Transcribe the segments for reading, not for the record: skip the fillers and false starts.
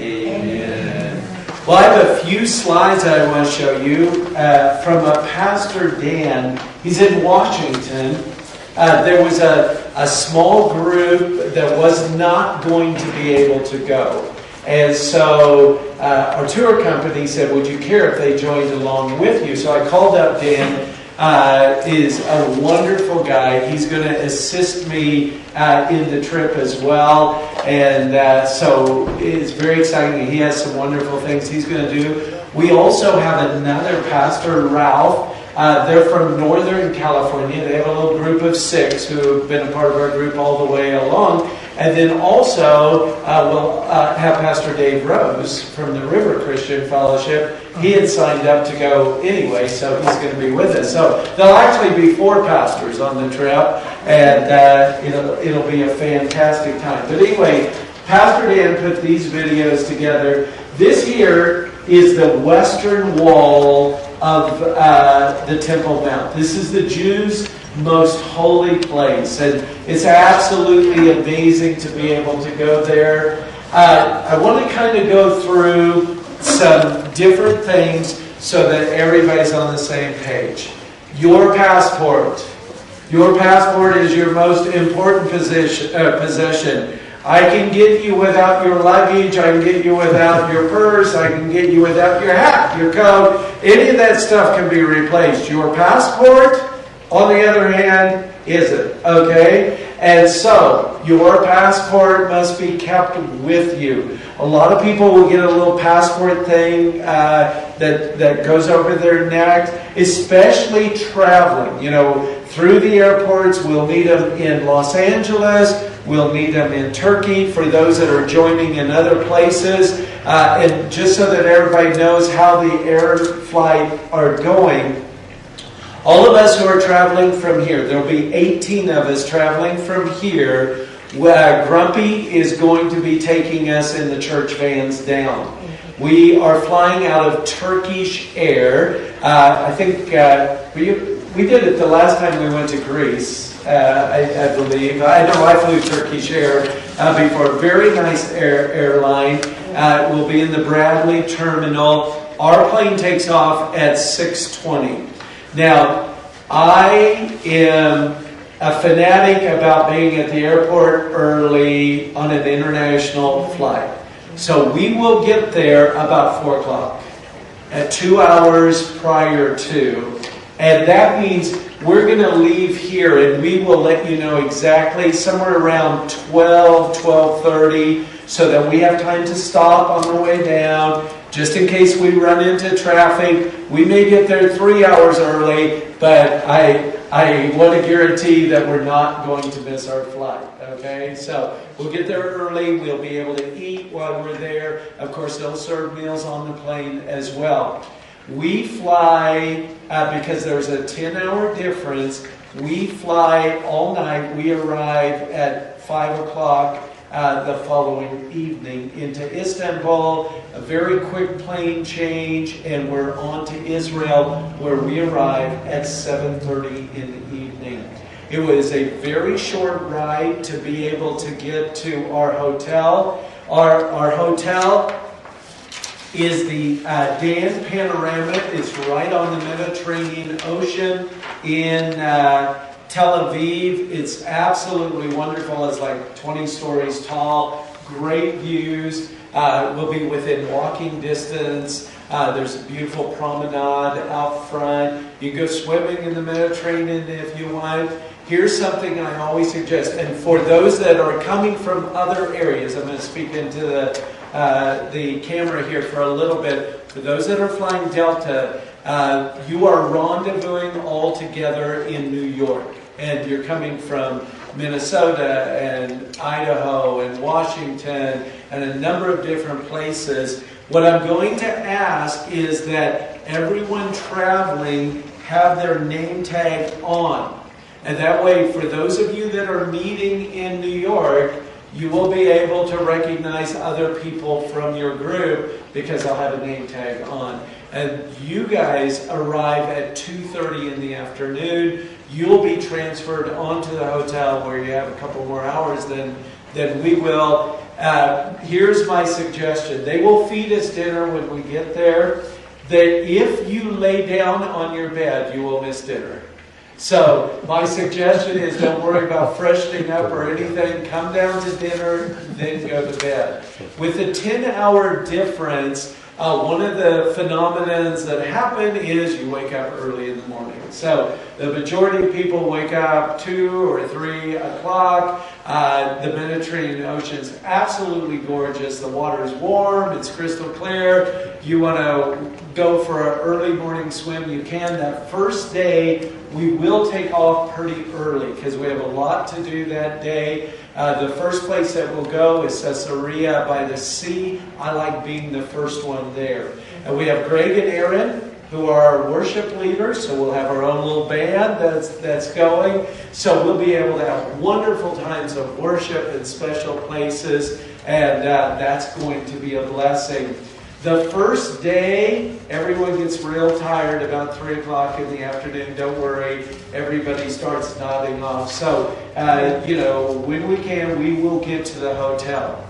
Amen. Well, I have a few slides I want to show you from Pastor Dan. He's in Washington. There was a small group that was not going to be able to go. And so our tour company said, would you care if they joined along with you? So I called up Dan. Is a wonderful guy. He's going to assist me in the trip as well. And so it's very exciting. He has some wonderful things he's going to do. We also have another pastor, Ralph. They're from Northern California. They have a little group of 6 who have been a part of our group all the way along. And then also we'll have Pastor Dave Rose from the River Christian Fellowship. He had signed up to go anyway, so he's going to be with us. So there'll actually be 4 pastors on the trip, and it'll be a fantastic time. But anyway, Pastor Dan put these videos together. This here is the western wall of the Temple Mount. This is the Jews' most holy place, and it's absolutely amazing to be able to go there. I want to kind of go through some different things so that everybody's on the same page. Your passport. Your passport is your most important possession. I can get you without your luggage. I can get you without your purse. I can get you without your hat, your coat. Any of that stuff can be replaced. Your passport, on the other hand, isn't. Okay? And so, your passport must be kept with you. A lot of people will get a little passport thing that goes over their neck, especially traveling. You know, through the airports. We'll need them in Los Angeles. We'll need them in Turkey for those that are joining in other places. And just so that everybody knows how the air flight are going, all of us who are traveling from here, there will be 18 of us traveling from here. Grumpy is going to be taking us in the church vans down. We are flying out of Turkish Air. I think we did it the last time we went to Greece, I believe. I know I flew Turkish Air before. Very nice airline. We'll be in the Bradley terminal. Our plane takes off at 6:20. Now, I am a fanatic about being at the airport early on an international flight. So we will get there about 4 o'clock, at 2 hours prior to. And that means we're going to leave here and we will let you know exactly somewhere around 12:30, so that we have time to stop on the way down. Just in case we run into traffic, we may get there 3 hours early, but I want to guarantee that we're not going to miss our flight. Okay, so we'll get there early. We'll be able to eat while we're there. Of course, they'll serve meals on the plane as well. We fly, because there's a 10-hour difference, we fly all night. We arrive at 5 o'clock the following evening into Istanbul. A very quick plane change, and we're on to Israel, where we arrive at 7:30 in the evening. It was a very short ride to be able to get to our hotel. Our hotel is the Dan Panoramic. It's right on the Mediterranean Ocean in Tel Aviv. It's absolutely wonderful. It's like 20 stories tall. Great views. We'll be within walking distance. There's a beautiful promenade out front. You can go swimming in the Mediterranean if you want. Here's something I always suggest. And for those that are coming from other areas, I'm going to speak into the camera here for a little bit. For those that are flying Delta, you are rendezvousing all together in New York. And you're coming from Minnesota and Idaho and Washington and a number of different places. What I'm going to ask is that everyone traveling have their name tag on. And that way, for those of you that are meeting in New York, you will be able to recognize other people from your group because they'll have a name tag on. And you guys arrive at 2:30 in the afternoon. You'll be transferred onto the hotel where you have a couple more hours than we will. Here's my suggestion. They will feed us dinner when we get there. That if you lay down on your bed, you will miss dinner. So my suggestion is don't worry about freshening up or anything. Come down to dinner, then go to bed. With the 10-hour difference, one of the phenomena that happen is you wake up early in the morning. So the majority of people wake up 2 or 3 o'clock. The Mediterranean Ocean is absolutely gorgeous. The water is warm. It's crystal clear. You want to go for an early morning swim, you can. That first day, we will take off pretty early because we have a lot to do that day. The first place that we'll go is Caesarea by the sea. I like being the first one there. And we have Greg and Aaron, who are our worship leaders, so we'll have our own little band that's going. So we'll be able to have wonderful times of worship in special places, and that's going to be a blessing. The first day, everyone gets real tired about 3 o'clock in the afternoon. Don't worry, everybody starts nodding off. So, when we can, we will get to the hotel.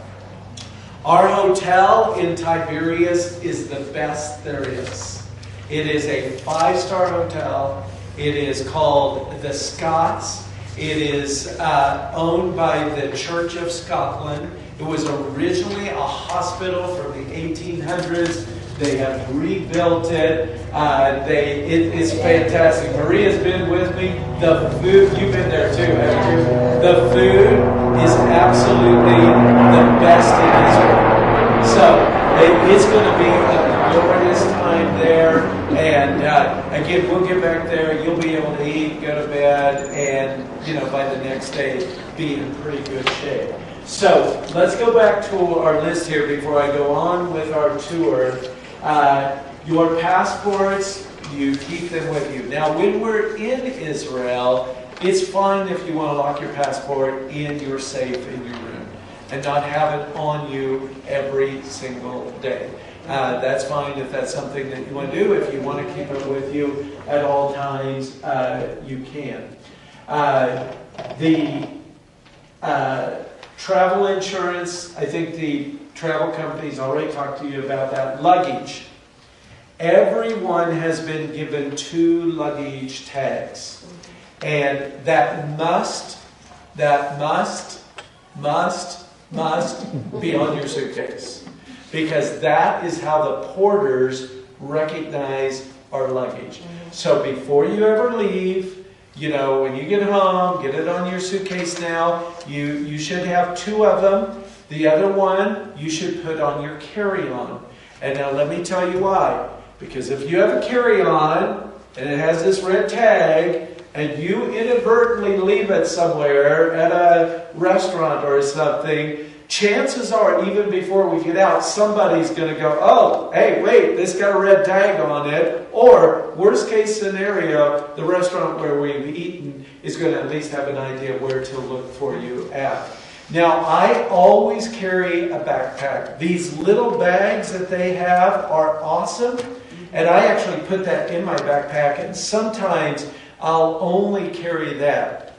Our hotel in Tiberias is the best there is. It is a 5-star hotel. It is called the Scots. It is owned by the Church of Scotland. It was originally a hospital from the 1800s. They have rebuilt it. It is fantastic. Maria's been with me. The food, you've been there too, haven't you? The food is absolutely the best in Israel. So it's going to be a glorious time there. And again, we'll get back there. You'll be able to eat, go to bed, and by the next day, be in pretty good shape. So let's go back to our list here before I go on with our tour. Your passports, you keep them with you. Now, when we're in Israel, it's fine if you want to lock your passport in your safe in your room and not have it on you every single day. That's fine if that's something that you want to do. If you want to keep it with you at all times, you can. Travel insurance, I think the travel companies already talked to you about that. Luggage. Everyone has been given 2 luggage tags. And that must be on your suitcase. Because that is how the porters recognize our luggage. So before you ever leave, when you get home, get it on your suitcase now. You should have 2 of them. The other one you should put on your carry-on. And now let me tell you why. Because if you have a carry-on and it has this red tag and you inadvertently leave it somewhere at a restaurant or something, chances are, even before we get out, somebody's going to go, oh, hey, wait, this got a red tag on it. Or, worst case scenario, the restaurant where we've eaten is going to at least have an idea where to look for you at. Now, I always carry a backpack. These little bags that they have are awesome. And I actually put that in my backpack, and sometimes I'll only carry that.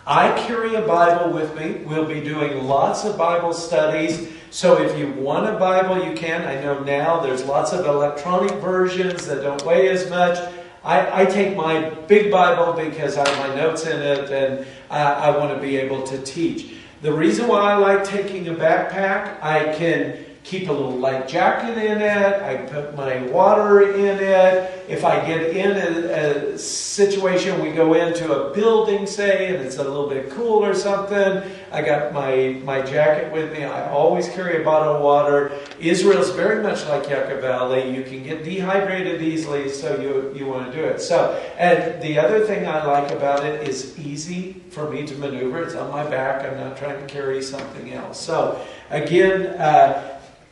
I carry a Bible with me. We'll be doing lots of Bible studies. So if you want a Bible, you can. I know now there's lots of electronic versions that don't weigh as much. I take my big Bible because I have my notes in it and I want to be able to teach. The reason why I like taking a backpack, I can keep a little light jacket in it. I can put my water in it. If I get in a situation, we go into a building, say, and it's a little bit cool or something, I got my jacket with me. I always carry a bottle of water. Israel's very much like Yucca Valley. You can get dehydrated easily, so you want to do it. So, and the other thing I like about it is easy for me to maneuver. It's on my back. I'm not trying to carry something else. So, again,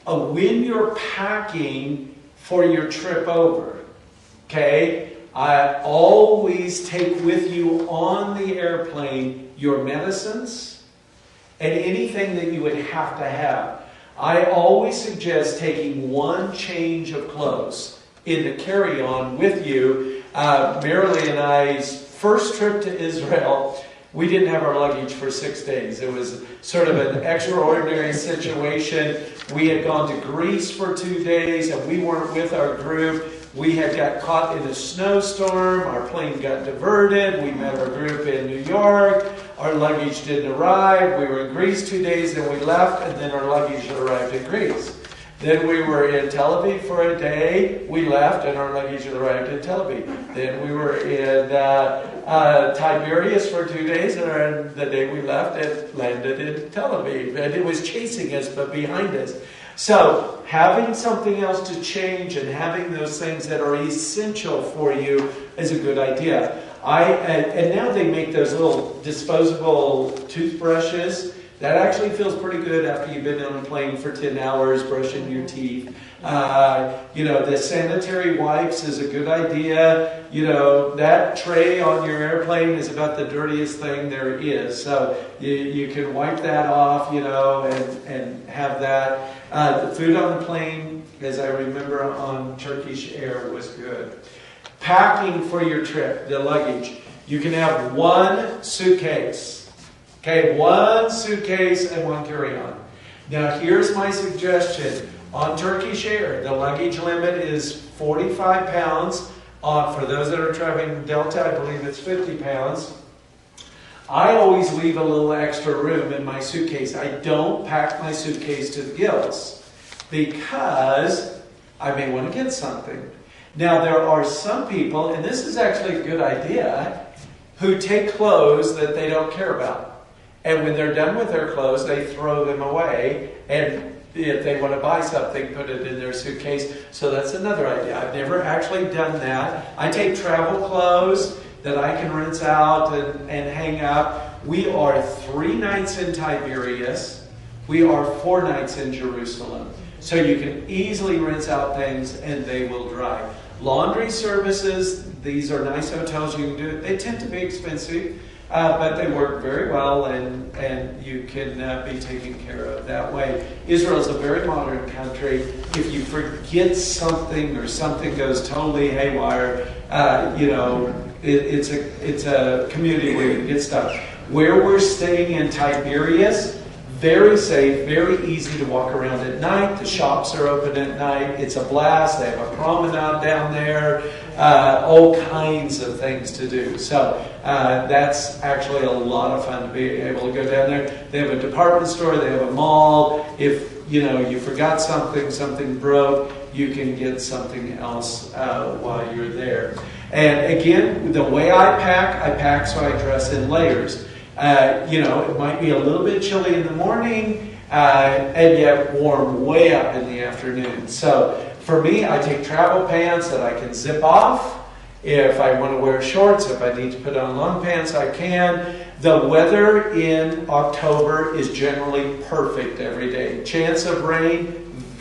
when you're packing for your trip over, okay, I always take with you on the airplane your medicines and anything that you would have to have. I always suggest taking 1 change of clothes in the carry-on with you. Marilee and I's first trip to Israel, We didn't have our luggage for 6 days. It was sort of an extraordinary situation. We had gone to Greece for 2 days, and we weren't with our group. We had got caught in a snowstorm. Our plane got diverted. We met our group in New York. Our luggage didn't arrive. We were in Greece 2 days, then we left, and then our luggage arrived in Greece. Then we were in Tel Aviv for a day. We left, and our luggage arrived in Tel Aviv. Then we were in Tiberias for 2 days, and the day we left, it landed in Tel Aviv. And it was chasing us, but behind us. So having something else to change and having those things that are essential for you is a good idea. And now they make those little disposable toothbrushes. That actually feels pretty good after you've been on a plane for 10 hours brushing your teeth. The sanitary wipes is a good idea. That tray on your airplane is about the dirtiest thing there is. So you can wipe that off, and have that. The food on the plane, as I remember on Turkish Air, was good. Packing for your trip, the luggage. You can have one suitcase. Okay, one suitcase and one carry-on. Now, here's my suggestion. On Turkish Air, the luggage limit is 45 pounds. For those that are traveling Delta, I believe it's 50 pounds. I always leave a little extra room in my suitcase. I don't pack my suitcase to the gills because I may want to get something. Now, there are some people, and this is actually a good idea, who take clothes that they don't care about. And when they're done with their clothes, they throw them away. And if they want to buy something, put it in their suitcase. So that's another idea. I've never actually done that. I take travel clothes that I can rinse out and hang up. We are 3 nights in Tiberias. We are 4 nights in Jerusalem. So you can easily rinse out things and they will dry. Laundry services, these are nice hotels you can do it. They tend to be expensive. But they work very well, and you can be taken care of that way. Israel is a very modern country. If you forget something or something goes totally haywire, it's a community where you can get stuff. Where we're staying in Tiberias, very safe, very easy to walk around at night. The shops are open at night. It's a blast. They have a promenade down there. All kinds of things to do. So that's actually a lot of fun to be able to go down there. They have a department store. They have a mall. If you forgot something broke, you can get something else while you're there. And again, the way I pack so I dress in layers. It might be a little bit chilly in the morning and yet warm way up in the afternoon. So for me, I take travel pants that I can zip off. If I want to wear shorts, if I need to put on long pants, I can. The weather in October is generally perfect every day. Chance of rain,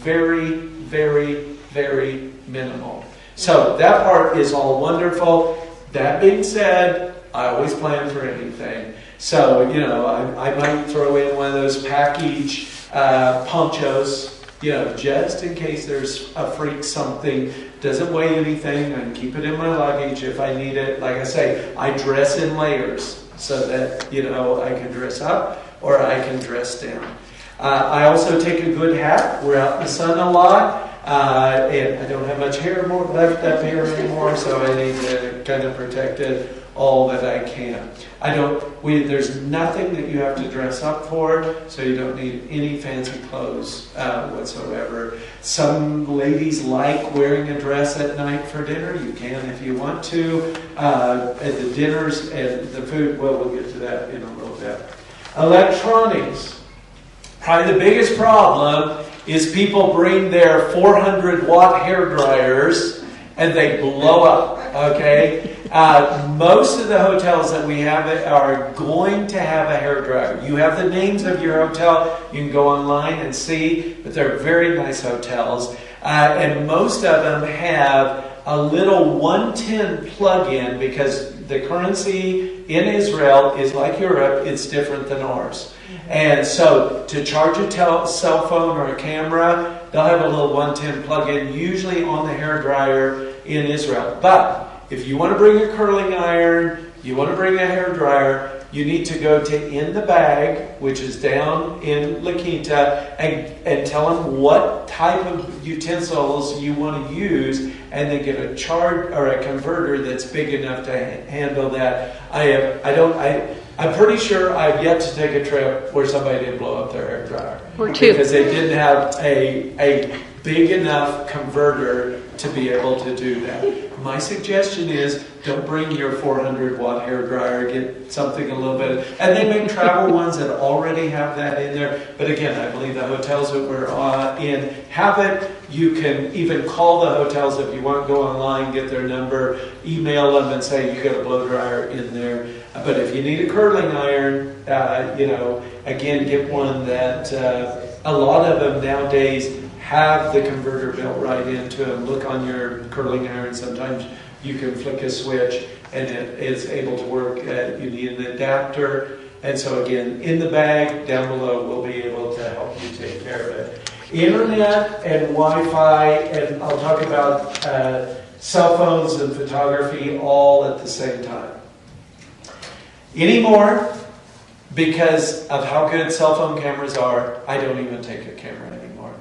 very, very, very minimal. So that part is all wonderful. That being said, I always plan for anything. So, I might throw in one of those package ponchos, just in case there's a freak something. Doesn't weigh anything. I can keep it in my luggage if I need it. Like I say, I dress in layers so that, I can dress up or I can dress down. I also take a good hat. We're out in the sun a lot. And I don't have much hair left up here anymore, so I need to kind of protect it all that I can. There's nothing that you have to dress up for, so you don't need any fancy clothes whatsoever. Some ladies like wearing a dress at night for dinner. You can if you want to. At the dinners and the food, well, we'll get to that in a little bit. Electronics. Probably the biggest problem is people bring their 400-watt hair dryers and they blow up, okay? Most of the hotels that we have are going to have a hairdryer. You have the names of your hotel. You can go online and see, but they're very nice hotels. And most of them have a little 110 plug-in because the currency in Israel is like Europe. It's different than ours. And so to charge a cell phone or a camera, they'll have a little 110 plug-in, usually on the hairdryer in Israel. But if you want to bring a curling iron, you want to bring a hairdryer, you need to go to In the Bag, which is down in La Quinta, and tell them what type of utensils you want to use, and then get a chart or a converter that's big enough to handle that. I'm pretty sure I've yet to take a trip where somebody didn't blow up their hair dryer. Or two. Because they didn't have a big enough converter to be able to do that. My suggestion is don't bring your 400 watt hair dryer, get something a little bit, and they make travel ones that already have that in there. But again, I believe the hotels that we're in have it. You can even call the hotels if you want, go online, get their number, email them and say you got a blow dryer in there. But if you need a curling iron, again, get one that a lot of them nowadays have the converter built right into them. Look on your curling iron. Sometimes you can flick a switch and it is able to work. You need an adapter. And so again, In the Bag down below will be able to help you take care of it. Internet and Wi-Fi, and I'll talk about cell phones and photography all at the same time. Anymore, because of how good cell phone cameras are, I don't even take a camera anymore.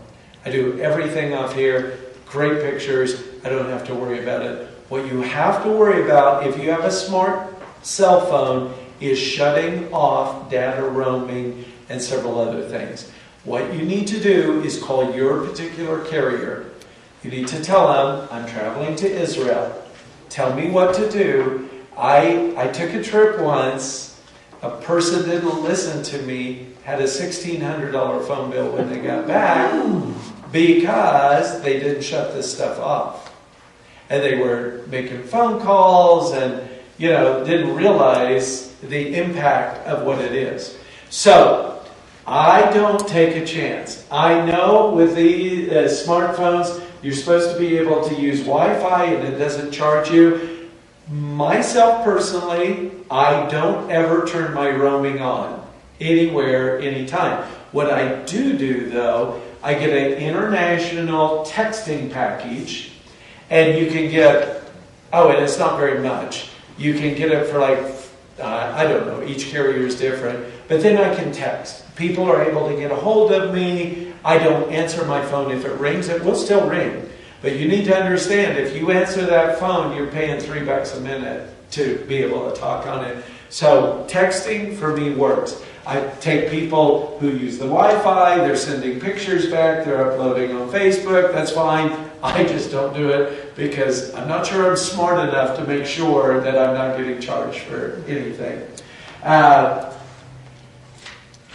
I do everything off here, great pictures, I don't have to worry about it. What you have to worry about if you have a smart cell phone is shutting off data roaming and several other things. What you need to do is call your particular carrier. You need to tell them, I'm traveling to Israel. Tell me what to do. I took a trip once. A person didn't listen to me, had a $1,600 phone bill when they got back because they didn't shut this stuff off. And they were making phone calls and, didn't realize the impact of what it is. So, I don't take a chance. I know with the smartphones, you're supposed to be able to use Wi-Fi and it doesn't charge you. Myself personally, I don't ever turn my roaming on anywhere, anytime. What I do though, I get an international texting package, and you can get, and it's not very much. You can get it for I don't know, each carrier is different, but then I can text. People are able to get a hold of me. I don't answer my phone. If it rings, it will still ring. But you need to understand, if you answer that phone, you're paying $3 a minute to be able to talk on it. So texting for me works. I take people who use the Wi-Fi, they're sending pictures back, they're uploading on Facebook, that's fine. I just don't do it because I'm not sure I'm smart enough to make sure that I'm not getting charged for anything.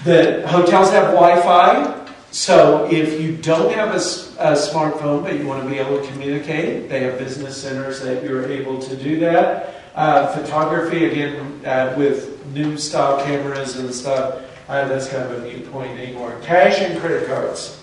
The hotels have Wi-Fi. So if you don't have a smartphone, but you want to be able to communicate, they have business centers that you're able to do that. Photography, again, with new style cameras and stuff, that's kind of a new point anymore. Cash and credit cards.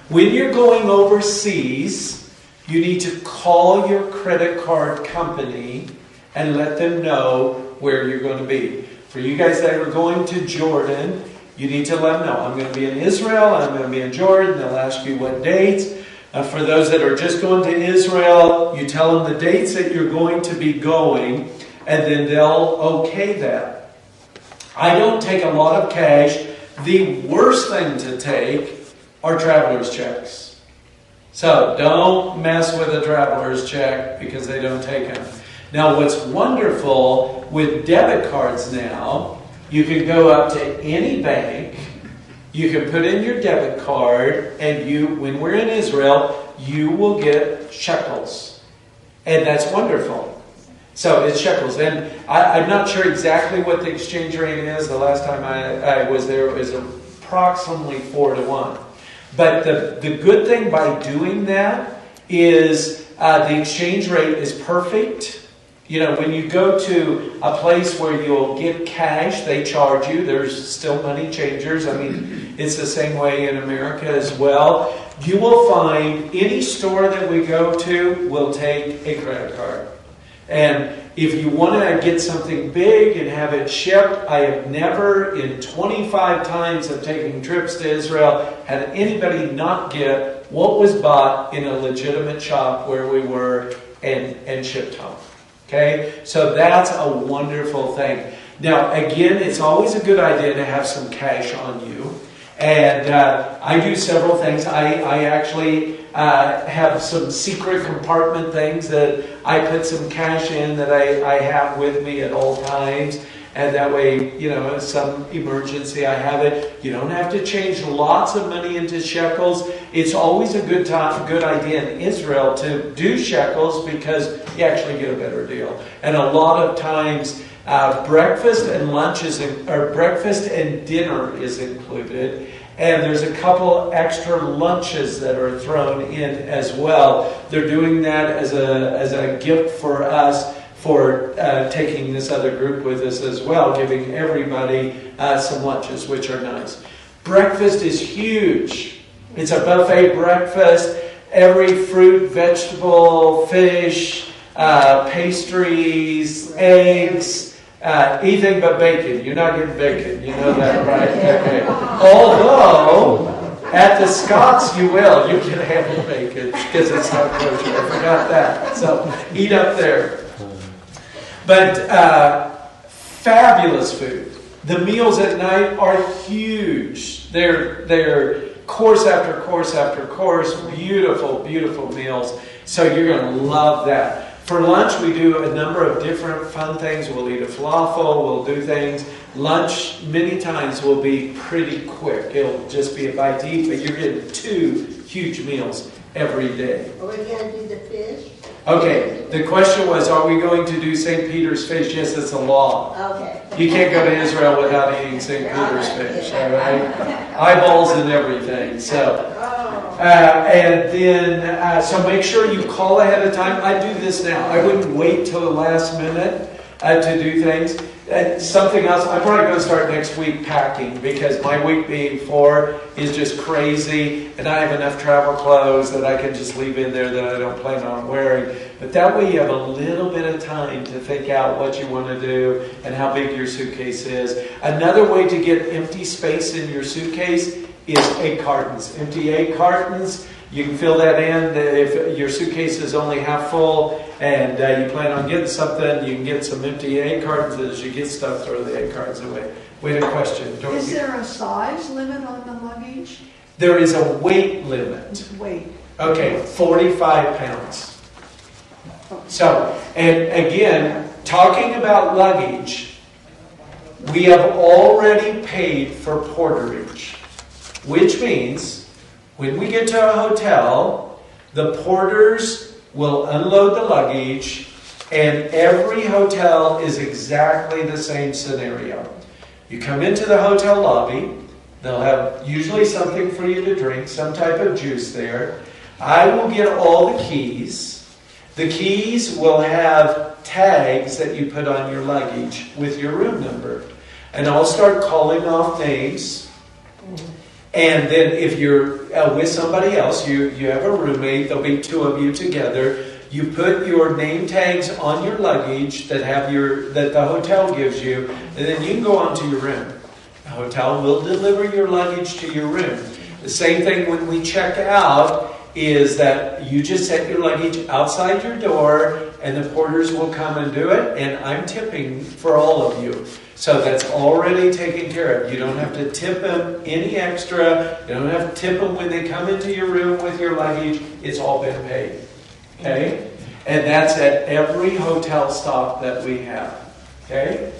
When you're going overseas, you need to call your credit card company and let them know where you're going to be. For you guys that are going to Jordan, you need to let them know, I'm going to be in Israel, I'm going to be in Jordan. They'll ask you what dates. For those that are just going to Israel, you tell them the dates that you're going to be going, and then they'll okay that. I don't take a lot of cash. The worst thing to take are traveler's checks. So don't mess with a traveler's check because they don't take them. Now what's wonderful with debit cards now, you can go up to any bank, you can put in your debit card, and when we're in Israel, you will get shekels. And that's wonderful. So it's shekels. And I'm not sure exactly what the exchange rate is. The last time I was there, it was approximately 4-1. But the good thing by doing that is the exchange rate is perfect. When you go to a place where you'll get cash, they charge you. There's still money changers. I mean, it's the same way in America as well. You will find any store that we go to will take a credit card. And if you want to get something big and have it shipped, I have never, in 25 times of taking trips to Israel, had anybody not get what was bought in a legitimate shop where we were and shipped home. Okay, so that's a wonderful thing. Now, again, it's always a good idea to have some cash on you. And I do several things. I actually have some secret compartment things that I put some cash in that I have with me at all times. And that way, you know, if some emergency, I have it. You don't have to change lots of money into shekels. It's always a good idea in Israel to do shekels because you actually get a better deal. And a lot of times, breakfast and breakfast and dinner is included. And there's a couple extra lunches that are thrown in as well. They're doing that as a gift for us for taking this other group with us as well, giving everybody some lunches, which are nice. Breakfast is huge. It's a buffet breakfast. Every fruit, vegetable, fish, pastries, eggs, anything but bacon. You're not getting bacon. You know that, right? Okay. Although, at the Scots you will. You can have bacon because it's not kosher. I forgot that. So, eat up there. But fabulous food. The meals at night are huge. They're course after course after course. Beautiful, beautiful meals. So you're going to love that. For lunch, we do a number of different fun things. We'll eat a falafel. We'll do things. Lunch, many times, will be pretty quick. It'll just be a bite to eat, but you're getting 2 huge meals every day. Are we going to do the fish? Okay, the question was, are we going to do St. Peter's fish? Yes, it's a law. Okay. You can't go to Israel without eating St. Peter's fish, all right? Eyeballs and everything, so. And then, so make sure you call ahead of time. I do this now. I wouldn't wait till the last minute to do things. Something else, I'm probably going to start next week packing because my week before is just crazy and I have enough travel clothes that I can just leave in there that I don't plan on wearing. But that way you have a little bit of time to think out what you want to do and how big your suitcase is. Another way to get empty space in your suitcase is egg cartons. Empty egg cartons. You can fill that in if your suitcase is only half full and you plan on getting something. You can get some empty egg cartons. As you get stuff, throw the egg cartons away. Wait a question. Is there a size limit on the luggage? There is a weight limit. Weight. Okay, 45 pounds. So, and again, talking about luggage, we have already paid for porterage, which means when we get to a hotel, the porters will unload the luggage, and every hotel is exactly the same scenario. You come into the hotel lobby, they'll have usually something for you to drink, some type of juice there. I will get all the keys. The keys will have tags that you put on your luggage with your room number. And I'll start calling off names. And then if you're with somebody else, you have a roommate, there'll be 2 of you together. You put your name tags on your luggage that the hotel gives you, and then you can go on to your room. The hotel will deliver your luggage to your room. The same thing when we check out is that you just set your luggage outside your door, and the porters will come and do it, and I'm tipping for all of you. So that's already taken care of. You don't have to tip them any extra. You don't have to tip them when they come into your room with your luggage. It's all been paid. Okay? And that's at every hotel stop that we have. Okay?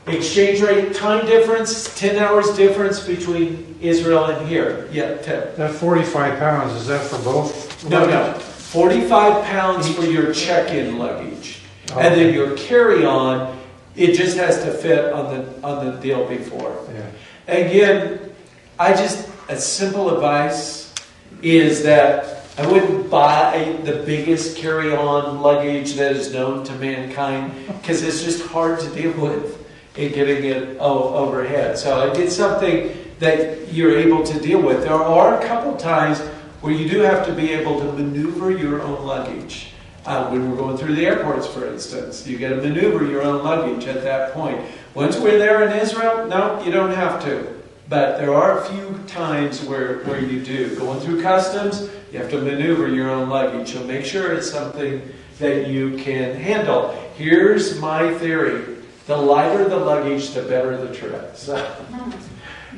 Exchange rate, time difference, 10 hours difference between Israel and here. Yeah, Ted. That 45 pounds, is that for both? No. 45 pounds for your check-in luggage. Oh. And then your carry-on, it just has to fit on the deal before. Yeah. Again, a simple advice is that I wouldn't buy the biggest carry-on luggage that is known to mankind because it's just hard to deal with in getting it overhead. So get something that you're able to deal with. There are a couple times where you do have to be able to maneuver your own luggage. When we're going through the airports, for instance, you got to maneuver your own luggage at that point. Once we're there in Israel, no, you don't have to. But there are a few times where you do. Going through customs, you have to maneuver your own luggage. So make sure it's something that you can handle. Here's my theory. The lighter the luggage, the better the trip. So,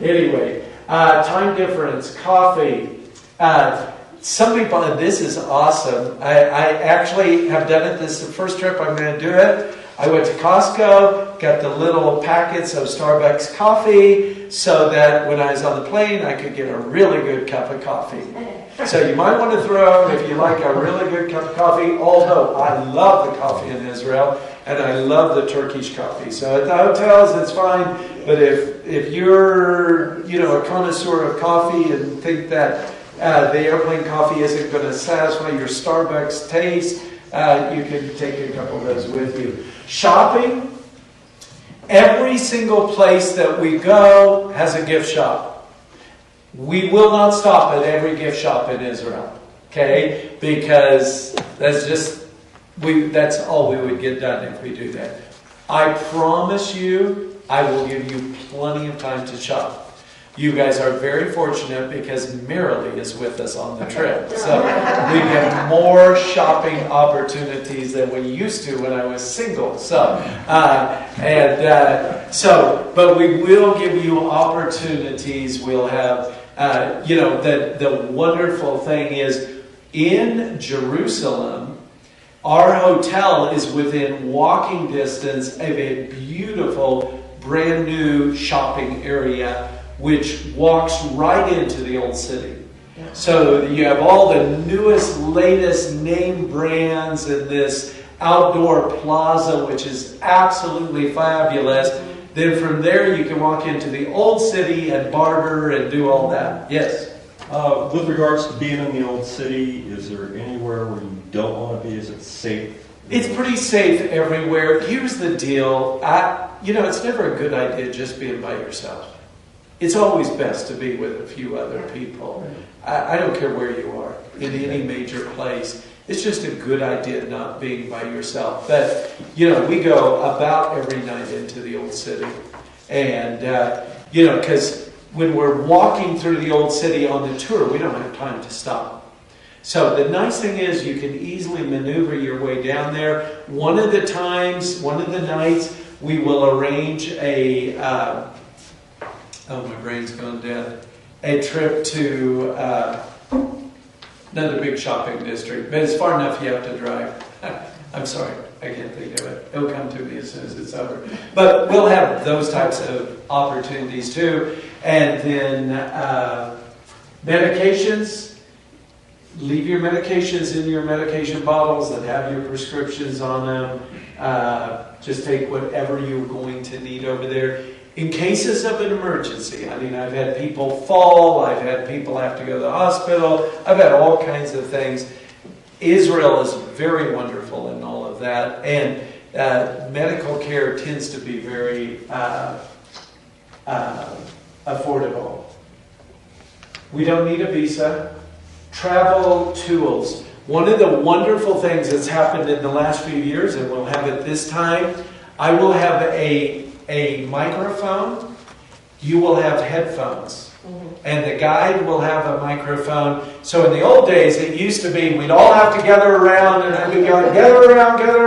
anyway, time difference, coffee. Some people, and this is awesome. I actually have done it. This is the first trip I'm going to do it. I went to Costco, got the little packets of Starbucks coffee so that when I was on the plane, I could get a really good cup of coffee. So you might want to throw, if you like a really good cup of coffee, although I love the coffee in Israel, and I love the Turkish coffee. So at the hotels, it's fine. But if you're, a connoisseur of coffee and think that the airplane coffee isn't going to satisfy your Starbucks taste, you can take a couple of those with you. Shopping. Every single place that we go has a gift shop. We will not stop at every gift shop in Israel. Okay? Because that's all we would get done if we do that. I promise you, I will give you plenty of time to shop. You guys are very fortunate because Marilee is with us on the trip. So we get more shopping opportunities than we used to when I was single. But we will give you opportunities. We'll have, the wonderful thing is in Jerusalem, our hotel is within walking distance of a beautiful, brand new shopping area which walks right into the old city. Yeah. So you have all the newest, latest name brands in this outdoor plaza, which is absolutely fabulous. Mm-hmm. Then from there you can walk into the old city and barter and do all that. Yes? With regards to being in the old city, is there anywhere where you don't want to be? Is it safe? It's pretty safe everywhere. Here's the deal. It's never a good idea just being by yourself. It's always best to be with a few other people. I don't care where you are, in any major place. It's just a good idea not being by yourself. But, we go about every night into the old city. And, because when we're walking through the old city on the tour, we don't have time to stop. So the nice thing is you can easily maneuver your way down there. One of the nights, we will arrange my brain's gone dead. A trip to another big shopping district. But it's far enough you have to drive. I'm sorry, I can't think of it. It'll come to me as soon as it's over. But we'll have those types of opportunities too. And then medications. Leave your medications in your medication bottles that have your prescriptions on them. Just take whatever you're going to need over there. In cases of an emergency, I've had people fall, I've had people have to go to the hospital, I've had all kinds of things. Israel is very wonderful in all of that, and medical care tends to be very affordable. We don't need a visa. Travel tools. One of the wonderful things that's happened in the last few years, and we'll have it this time, I will have a microphone, you will have headphones. Mm-hmm. And the guide will have a microphone. So in the old days, it used to be we'd all have to gather around, and I'd be going, gather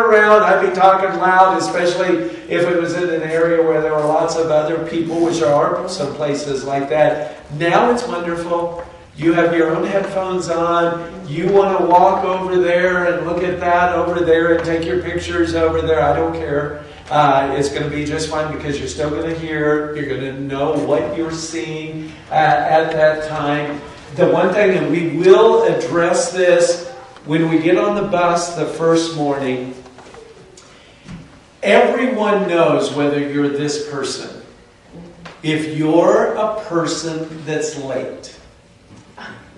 around. I'd be talking loud, especially if it was in an area where there were lots of other people, which there are some places like that. Now it's wonderful. You have your own headphones on. You want to walk over there and look at that over there and take your pictures over there. I don't care. It's going to be just fine because you're still going to hear. You're going to know what you're seeing at that time. The one thing, and we will address this when we get on the bus the first morning, everyone knows whether you're this person. If you're a person that's late,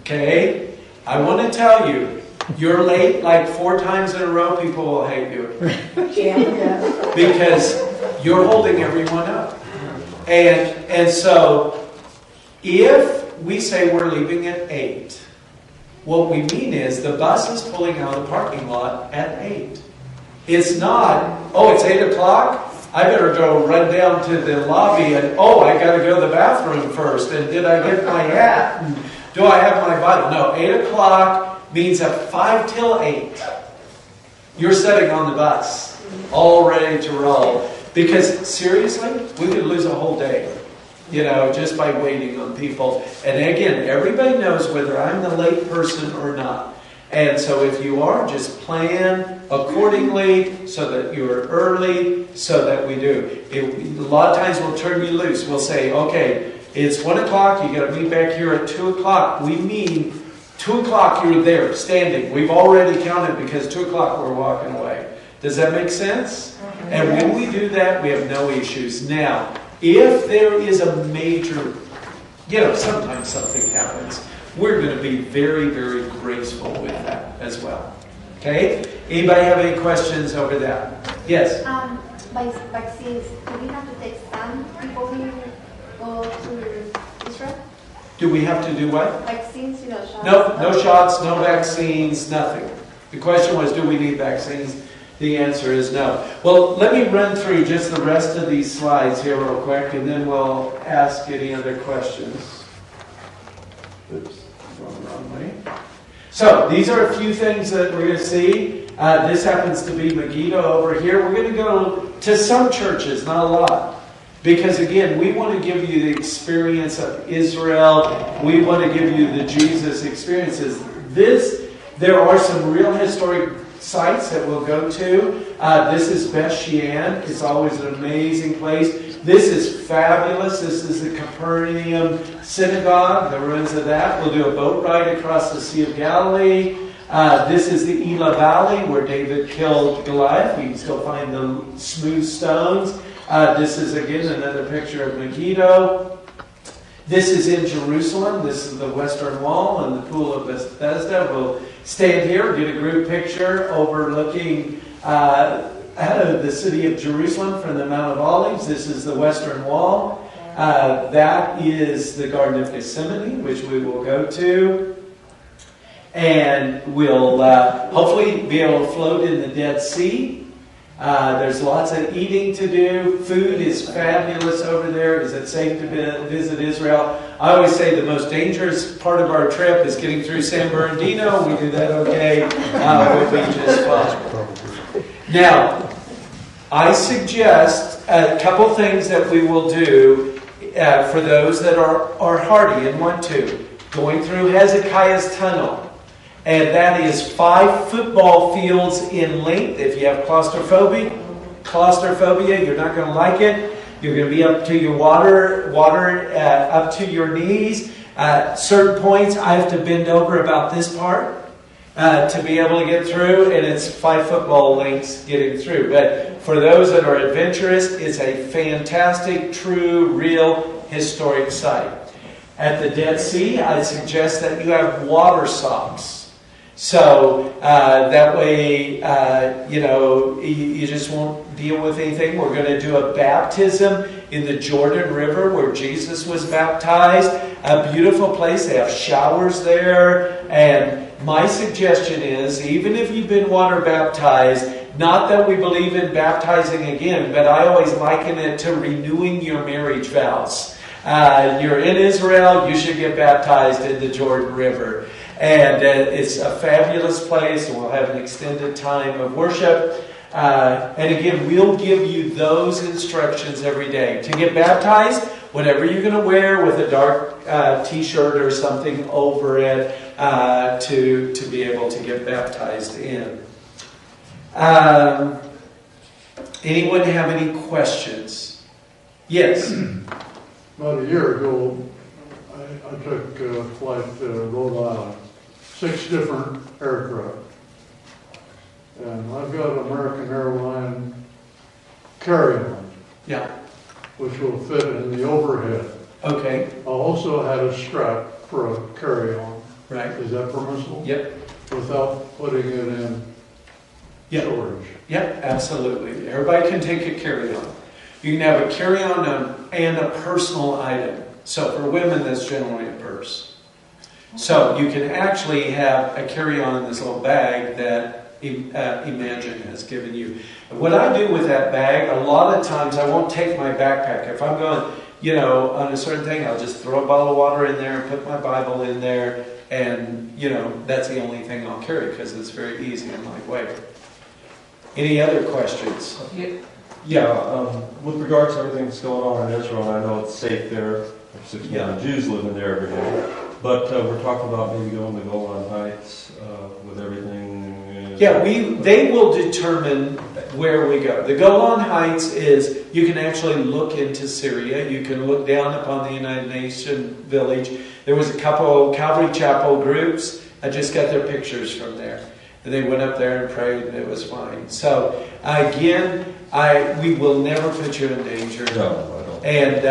okay, I want to tell you, you're late like 4 times in a row, people will hate you. Yeah. Because you're holding everyone up. And so, if we say we're leaving at 8, what we mean is the bus is pulling out of the parking lot at 8. It's not, it's 8 o'clock? I better go run down to the lobby and, I got to go to the bathroom first. And did I get my hat? And do I have my Bible? No, 8 o'clock means at 5 till 8, you're sitting on the bus, all ready to roll. Because seriously, we could lose a whole day, just by waiting on people. And again, everybody knows whether I'm the late person or not. And so if you are, just plan accordingly so that you're early, so that we do. A lot of times we'll turn you loose. We'll say, okay, it's 1 o'clock, you got to meet back here at 2 o'clock. We mean 2 o'clock you're there, standing. We've already counted because 2 o'clock we're walking away. Does that make sense? And when we do that, we have no issues. Now, if there is a major, sometimes something happens, we're going to be very, very graceful with that as well. Okay? Anybody have any questions over that? Yes? By vaccines, do we have to take some before we go to Israel? Do we have to do what? Vaccines, shots? No shots, no vaccines, nothing. The question was, do we need vaccines? The answer is no. Well, let me run through just the rest of these slides here real quick, and then we'll ask any other questions. Oops, going the wrong way. So, these are a few things that we're going to see. This happens to be Megiddo over here. We're going to go to some churches, not a lot. Because again, we want to give you the experience of Israel. We want to give you the Jesus experiences. There are some real historic sites that we'll go to. This is Beth Shean. It's always an amazing place. This is fabulous. This is the Capernaum Synagogue, the ruins of that. We'll do a boat ride across the Sea of Galilee. This is the Elah Valley where David killed Goliath. You can still find the smooth stones. This is again another picture of Megiddo. This is in Jerusalem. This is the Western Wall and the Pool of Bethesda. We'll stand here, get a group picture overlooking the city of Jerusalem from the Mount of Olives. This is the Western Wall. That is the Garden of Gethsemane, which we will go to. And we'll hopefully be able to float in the Dead Sea. There's lots of eating to do. Food is fabulous over there. Is it safe to visit Israel? I always say the most dangerous part of our trip is getting through San Bernardino. We do that okay. We'll be just fine. Now, I suggest a couple things that we will do for those that are hardy and want to. Going through Hezekiah's Tunnel. And that is 5 football fields in length. If you have claustrophobia, you're not going to like it. You're going to be up to your water up to your knees. At certain points, I have to bend over about this part to be able to get through. And it's 5 football lengths getting through. But for those that are adventurous, it's a fantastic, true, real, historic site. At the Dead Sea, I suggest that you have water socks. So that way, you just won't deal with anything. We're going to do a baptism in the Jordan River where Jesus was baptized. A beautiful place. They have showers there. And my suggestion is, even if you've been water baptized, not that we believe in baptizing again, but I always liken it to renewing your marriage vows. You're in Israel, you should get baptized in the Jordan River. And it's a fabulous place, and we'll have an extended time of worship. And again, we'll give you those instructions every day. To get baptized, whatever you're going to wear with a dark t-shirt or something over it to be able to get baptized in. Anyone have any questions? Yes? About a year ago, I took a flight to Rhode Island, 6 different aircraft. And I've got American Airlines carry-on, Yeah. which will fit in the overhead. Okay. I also had a strap for a carry-on. Right. Is that permissible? Yep. Without putting it in Yep. storage? Yep, absolutely. Everybody can take a carry-on. You can have a carry-on and a personal item. So for women, that's generally a purse. So you can actually have a carry-on in this little bag that Imagine has given you. What I do with that bag, a lot of times I won't take my backpack. If I'm going, on a certain thing, I'll just throw a bottle of water in there and put my Bible in there. And, that's the only thing I'll carry because it's very easy and lightweight. Any other questions? With regards to everything that's going on in Israel, and I know it's safe there, there's 6 million Jews living there every day, but we're talking about maybe going to Golan Heights with everything. Yeah, they will determine where we go. The Golan Heights is, you can actually look into Syria. You can look down upon the United Nations village. There was a couple Calvary Chapel groups. I just got their pictures from there. And they went up there and prayed, and it was fine. So, again, we will never put you in danger. No, I don't. And,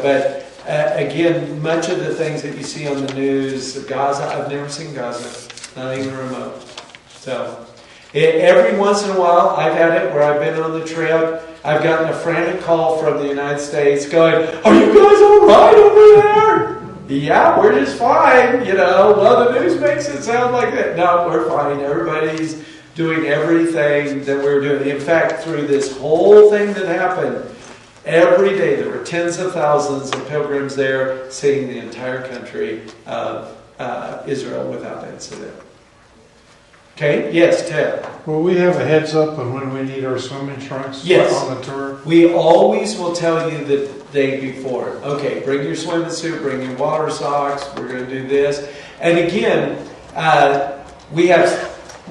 but again, much of the things that you see on the news, Gaza, I've never seen Gaza, not even remote. So, every once in a while, I've had it where I've been on the trip. I've gotten a frantic call from the United States going, "Are you guys all right over there?" Yeah, we're just fine, Well, the news makes it sound like that. No, we're fine. Everybody's doing everything that we're doing. In fact, through this whole thing that happened, every day there were tens of thousands of pilgrims there seeing the entire country of Israel without incident. Okay, yes, Ted. Will we have a heads up on when we need our swimming trunks Yes. on the tour? We always will tell you the day before. Okay, bring your swimming suit, bring your water socks, we're going to do this. And again, we have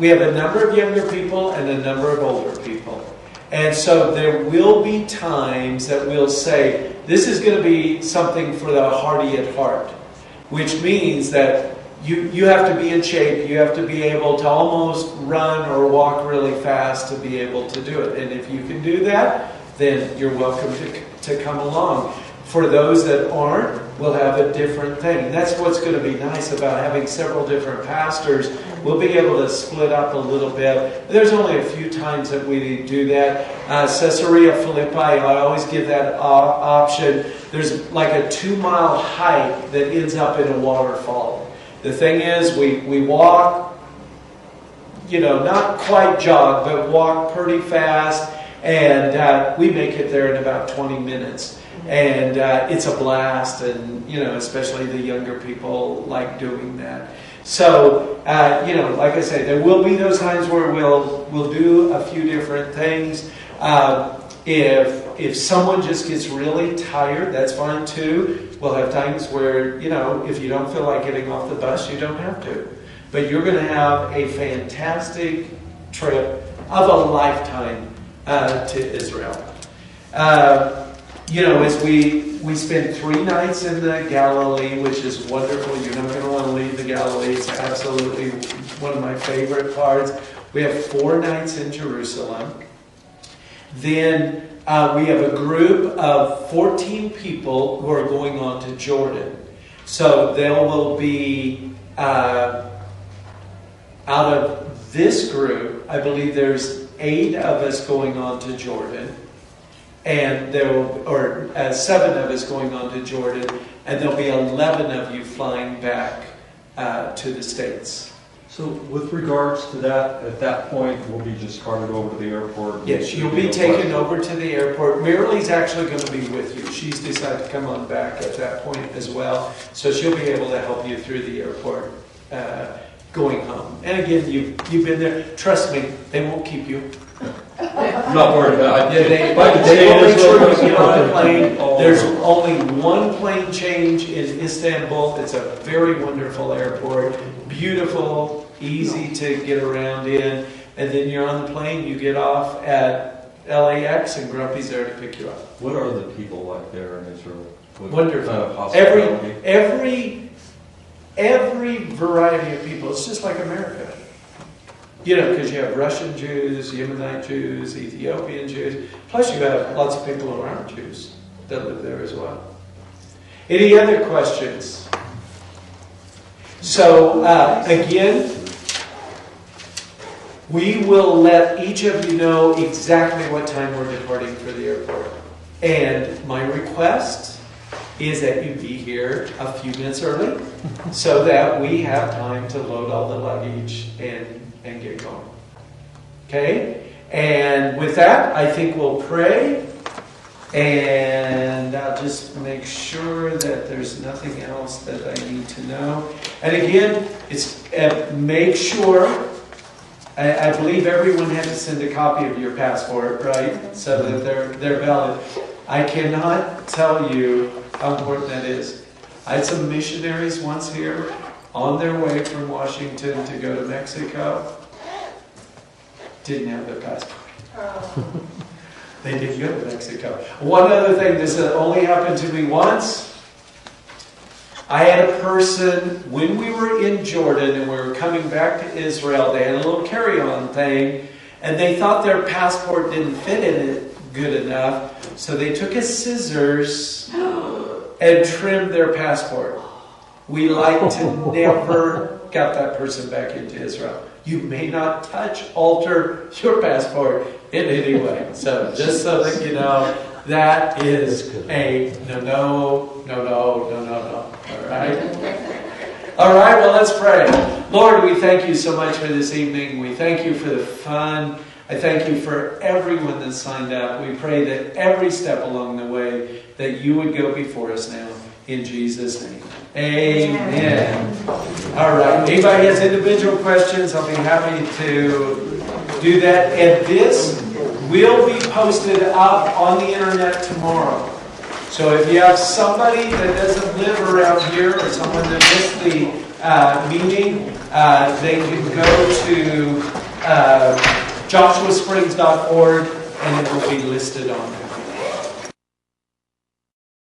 a number of younger people and a number of older people. And so there will be times that we'll say, this is going to be something for the hardy at heart, which means that you have to be in shape. You have to be able to almost run or walk really fast to be able to do it. And if you can do that, then you're welcome to come along. For those that aren't, we'll have a different thing. And that's what's going to be nice about having several different pastors. We'll be able to split up a little bit. There's only a few times that we do that. Caesarea Philippi, I always give that option. There's like a 2-mile hike that ends up in a waterfall. The thing is, we walk, not quite jog, but walk pretty fast, and we make it there in about 20 minutes. And it's a blast, and, especially the younger people like doing that. So, like I say, there will be those times where we'll do a few different things. If someone just gets really tired, that's fine too. We'll have times where, if you don't feel like getting off the bus, you don't have to. But you're going to have a fantastic trip of a lifetime to Israel. As we spend 3 nights in the Galilee, which is wonderful. You're not going to want to leave the Galilee. It's absolutely one of my favorite parts. We have 4 nights in Jerusalem. Then we have a group of 14 people who are going on to Jordan. So there will be, out of this group, I believe there's 8 of us going on to Jordan. And 7 of us going on to Jordan. And there'll be 11 of you flying back to the States. So with regards to that, at that point, we'll be just carted over to the airport? Yes, you'll be taken over to the airport. Marilee's actually going to be with you. She's decided to come on back at that point as well. So she'll be able to help you through the airport going home. And again, you've been there. Trust me, they won't keep you. I'm not worried about it. They will make sure you get on a plane. There's only one plane change in Istanbul. It's a very wonderful airport. Beautiful, easy to get around in. And then you're on the plane, you get off at LAX, and Grumpy's there to pick you up. What are the people like there in Israel? What Wonderful. kind of hospitality? Every variety of people. It's just like America. Because you have Russian Jews, Yemenite Jews, Ethiopian Jews. Plus you have lots of people who aren't Jews that live there as well. Any other questions? So, again, we will let each of you know exactly what time we're departing for the airport. And my request is that you be here a few minutes early so that we have time to load all the luggage and get going. Okay? And with that, I think we'll pray. And I'll just make sure that there's nothing else that I need to know. And again, it's make sure I believe everyone had to send a copy of your passport, right? So that they're valid. I cannot tell you how important that is. I had some missionaries once here on their way from Washington to go to Mexico. Didn't have their passport. They didn't go to Mexico. One other thing, this only happened to me once. I had a person, when we were in Jordan and we were coming back to Israel, they had a little carry-on thing, and they thought their passport didn't fit in it good enough, so they took a scissors and trimmed their passport. We like to never get that person back into Israel. You may not touch, alter your passport in any way. So just so that you know, that is a no. All right? All right, well, let's pray. Lord, we thank you so much for this evening. We thank you for the fun. I thank you for everyone that signed up. We pray that every step along the way, that you would go before us now. In Jesus' name. Amen. All right. Anybody has individual questions, I'll be happy to do that. And this will be posted up on the internet tomorrow. So if you have somebody that doesn't live around here or someone that missed the meeting, they can go to joshuasprings.org and it will be listed on there.